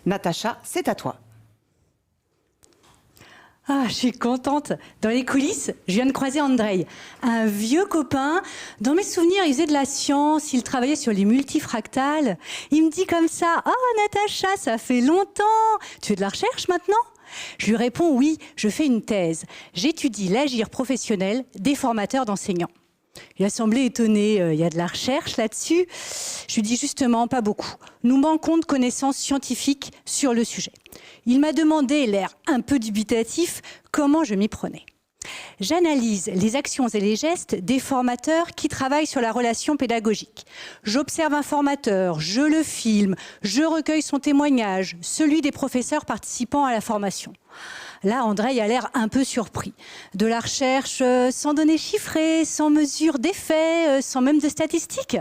Natacha, c'est à toi. Ah, je suis contente. Dans les coulisses, je viens de croiser Andrei, un vieux copain. Dans mes souvenirs, il faisait de la science, il travaillait sur les multifractales. Il me dit comme ça, « Oh Natacha, ça fait longtemps. Tu fais de la recherche maintenant ?» Je lui réponds, « Oui, je fais une thèse. J'étudie l'agir professionnel des formateurs d'enseignants. » Il a semblé étonné, il y a de la recherche là-dessus. Je lui dis justement, pas beaucoup. Nous manquons de connaissances scientifiques sur le sujet. Il m'a demandé, l'air un peu dubitatif, comment je m'y prenais. J'analyse les actions et les gestes des formateurs qui travaillent sur la relation pédagogique. J'observe un formateur, je le filme, je recueille son témoignage, celui des professeurs participant à la formation. Là, Andrei a l'air un peu surpris. De la recherche sans données chiffrées, sans mesure d'effet, sans même de statistiques.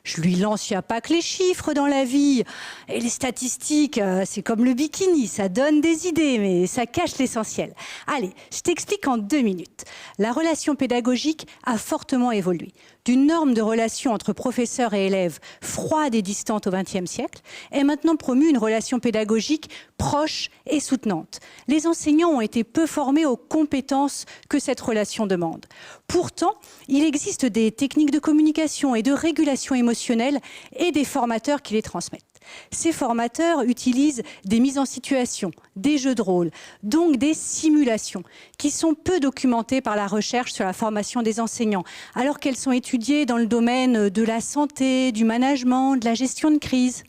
Je lui lance, il n'y a pas que les chiffres dans la vie. Et les statistiques, c'est comme le bikini, ça donne des idées, mais ça cache l'essentiel. Allez, je t'explique en 2 minutes. La relation pédagogique a fortement évolué. D'une norme de relation entre professeurs et élèves froide et distante au XXe siècle, est maintenant promue une relation pédagogique proche et soutenante. Les enseignants ont été peu formés aux compétences que cette relation demande. Pourtant, il existe des techniques de communication et de régulation émotionnelle et des formateurs qui les transmettent. Ces formateurs utilisent des mises en situation, des jeux de rôle, donc des simulations, qui sont peu documentées par la recherche sur la formation des enseignants, alors qu'elles sont étudiées dans le domaine de la santé, du management, de la gestion de crise.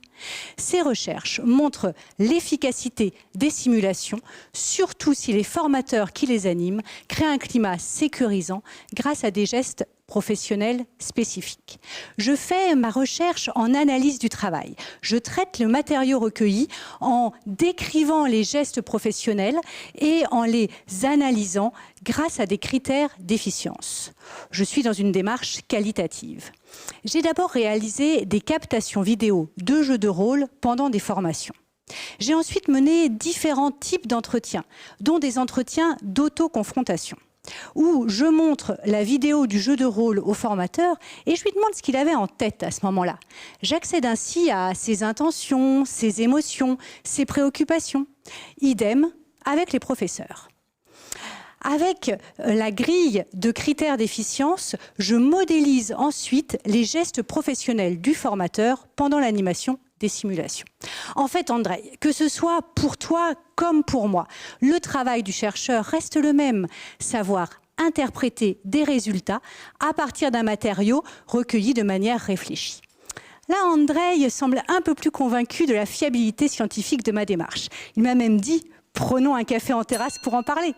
Ces recherches montrent l'efficacité des simulations, surtout si les formateurs qui les animent créent un climat sécurisant grâce à des gestes professionnels spécifiques. Je fais ma recherche en analyse du travail. Je traite le matériau recueilli en décrivant les gestes professionnels et en les analysant grâce à des critères d'efficience. Je suis dans une démarche qualitative. J'ai d'abord réalisé des captations vidéo de jeux de rôle pendant des formations. J'ai ensuite mené différents types d'entretiens, dont des entretiens d'auto-confrontation, où je montre la vidéo du jeu de rôle au formateur et je lui demande ce qu'il avait en tête à ce moment-là. J'accède ainsi à ses intentions, ses émotions, ses préoccupations. Idem avec les professeurs. Avec la grille de critères d'efficience, je modélise ensuite les gestes professionnels du formateur pendant l'animation des simulations. En fait, Andrei, que ce soit pour toi comme pour moi, le travail du chercheur reste le même, savoir interpréter des résultats à partir d'un matériau recueilli de manière réfléchie. Là, Andrei semble un peu plus convaincu de la fiabilité scientifique de ma démarche. Il m'a même dit « prenons un café en terrasse pour en parler ».